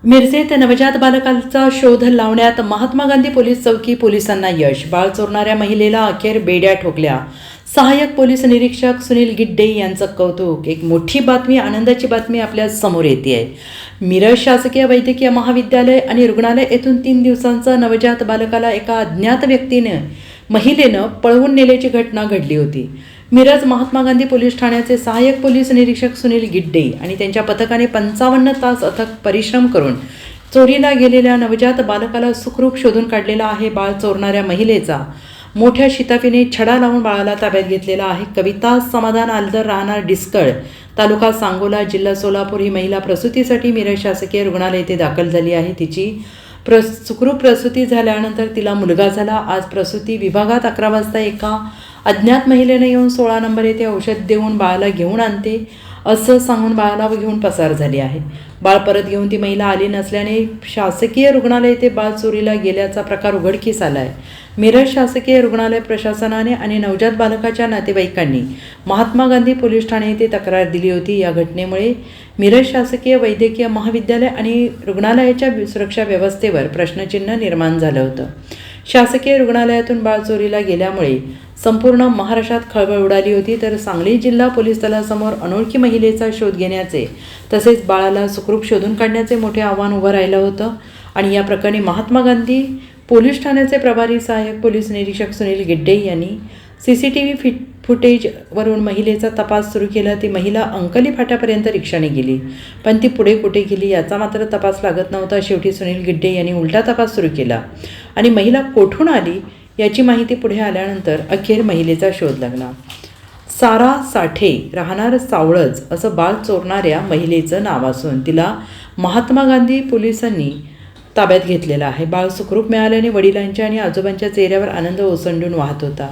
मिरजेत नवजात बालकांचा शोध लावण्यात महात्मा गांधी पोलीस चौकी पोलिसांना यश. बाळ चोरणाऱ्या महिलेला अखेर बेड्या ठोकल्या. सहाय्यक पोलीस निरीक्षक सुनील गिड्डे यांचं कौतुक. एक मोठी बातमी, आनंदाची बातमी आपल्या समोर येते आहे. मिरज शासकीय वैद्यकीय महाविद्यालय आणि रुग्णालय येथून 3 दिवसांचा नवजात बालकाला एका अज्ञात महिलेनं पळवून नेल्याची घटना घडली होती. मिरज महात्मा गांधी पोलीस ठाण्याचे सहाय्यक पोलीस निरीक्षक सुनील गिड्डे आणि त्यांच्या पथकाने 55 तास अथक परिश्रम करून चोरीला गेलेल्या नवजात बालकाला सुखरूप शोधून काढलेला आहे. बाळ चोरणाऱ्या महिलेचा मोठ्या शिताफीने छडा लावून बाळाला ताब्यात घेतलेला आहे. कविता समाधान आलदर, राहणार डिस्कळ, तालुका सांगोला, जिल्हा सोलापूर ही महिला प्रसूतीसाठी मिरज शासकीय रुग्णालय येथे दाखल झाली आहे. तिची सुखरूप प्रसूती झाल्यानंतर तिला मुलगा झाला. आज प्रसूती विभागात 11 वाजता एका अज्ञात महिलेने येऊन 16 नंबर येथे औषध देऊन बाळाला घेऊन आणते असं सांगून बाळाला घेऊन पसार झाली आहे. बाळ परत घेऊन ती महिला आली नसल्याने शासकीय रुग्णालय येथे बाळ चोरीला गेल्याचा प्रकार उघडकीस आला आहे. मिरज शासकीय रुग्णालय प्रशासनाने आणि नवजात बालकाच्या नातेवाईकांनी महात्मा गांधी पोलीस ठाणे येथे तक्रार दिली होती. या घटनेमुळे मिरज शासकीय वैद्यकीय महाविद्यालय आणि रुग्णालयाच्या सुरक्षा व्यवस्थेवर प्रश्नचिन्ह निर्माण झालं होतं. शासकीय रुग्णालयातून बाळ चोरीला गेल्यामुळे संपूर्ण महाराष्ट्रात खळबळ उडाली होती. तर सांगली जिल्हा पोलीस दलासमोर अनोळखी महिलेचा शोध घेण्याचे तसेच बाळाला सुखरूप शोधून काढण्याचे मोठे आव्हान उभं राहिलं होतं. आणि या प्रकरणी महात्मा गांधी पोलीस ठाण्याचे प्रभारी सहाय्यक पोलीस निरीक्षक सुनील गिड्डे यांनी CCTV फुटेजवरून महिलेचा तपास सुरू केला. ती महिला अंकली फाट्यापर्यंत रिक्षाने गेली, पण ती पुढे कुठे गेली याचा मात्र तपास लागत नव्हता. शेवटी सुनील गिड्डे यांनी उलटा तपास सुरू केला आणि महिला कोठून आली याची माहिती पुढे आल्यानंतर अखेर महिलेचा शोध लागला. सारा साठे, राहणार सावळज असं बाळ चोरणाऱ्या महिलेचं नाव असून तिला महात्मा गांधी पोलिसांनी ताब्यात घेतलेला आहे. बाळ सुखरूप मिळाल्याने वडिलांच्या आणि आजोबांच्या चेहऱ्यावर आनंद ओसंडून वाहत होता.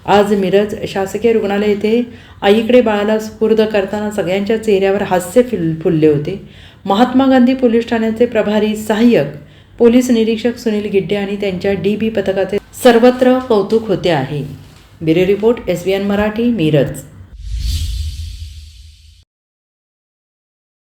आज मिरज शासकीय रुग्णालय येथे आईकडे बाळाला सुपूर्द करताना सगळ्यांच्या चेहऱ्यावर हास्य फुलले होते. महात्मा गांधी पोलीस ठाण्याचे प्रभारी सहाय्यक पोलीस निरीक्षक सुनील गिड्डे आणि त्यांच्या DB पथकाचे सर्वत्र कौतुक होते आहे. Bureau report SBN Marathi, Miraj.